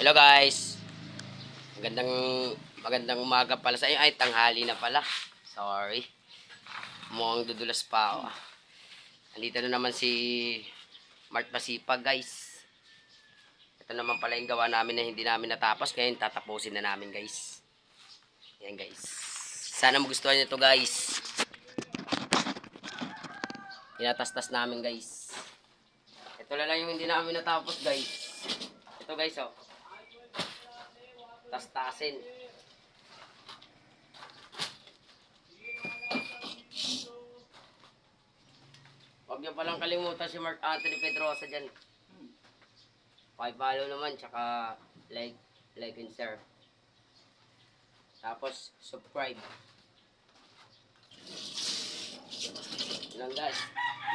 Hello guys. Magandang magandang umaga pala sa inyo. Ay, tanghali na pala. Sorry. Mukhang dudulas pa ako. Andito na naman si Mark Masipag guys. Ito naman pala yung gawa namin na hindi namin natapos. Kaya tatapusin na namin guys. Yan guys. Sana magustuhan nyo ito guys. Tinatastas namin guys. Ito lang yung hindi namin natapos guys. Ito guys oh. Tastasin. Huwag niyo palang kalimutan si Mark Anthony Pedrosa dyan. Follow naman, tsaka like and share. Tapos, subscribe. Yun lang guys.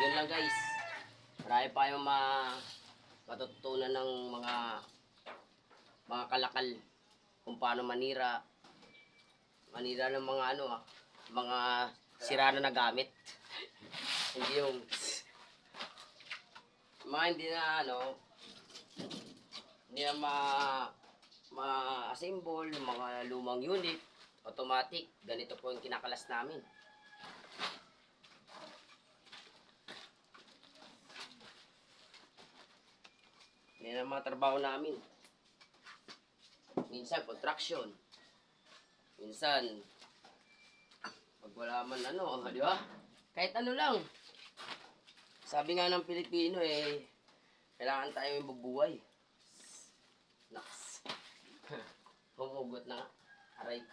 Yun lang guys. Marami pa yung matututunan ng mga kalakal kung paano manira ng mga mga sira na gamit. Hindi yung mga hindi na ma-assemble yung mga lumang unit, automatic. Ganito po yung kinakalas namin. Yan ang mga trabaho namin. Minsan contraction. Minsan pag wala man di ba? Kahit ano lang. Sabi nga ng Pilipino kailangan tayo mabubuhay. Naks. Humugot na nga. Aray.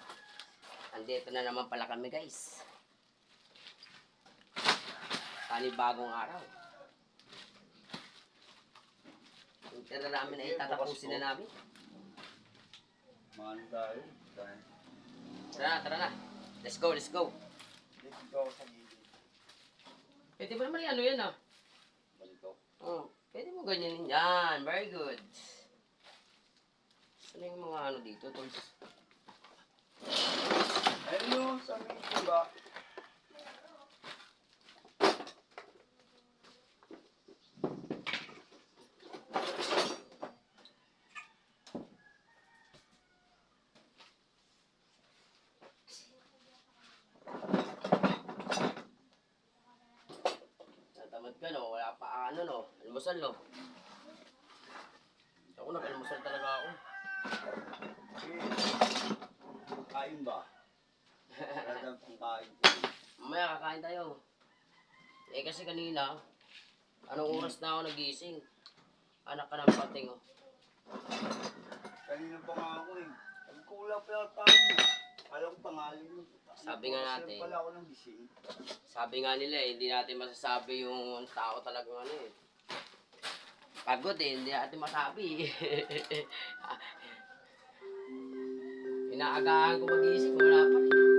Andito na naman pala kami guys. Bagong araw. Yung tira namin ay tatapusin na namin. Mahal tayo. Tara na. Let's go. Dito ako sa gilid. Pwede mo naman yan Balito. Oh, pwede mo ganyanin yan. Very good. Saan yung mga dito, tools? Ayun sa amin, diba? Natamad ka, no? Wala pa almusal, no? Ako, nag-almusal talaga ako. Kain ba? Talagang kung kain. Mamaya kakain tayo. Kasi kanina, anong oras na ako nagising? Anak ka ng pating, oh. Kanina pa nga ako Nagkulang pa lang tayo. Alam ko pangalan mo. Sabi nga natin. Pala ako ng gising. Sabi nga nila hindi natin masasabi yung tao talagang pagod hindi natin masabi. Inaagahan ko magising, wala pa rin.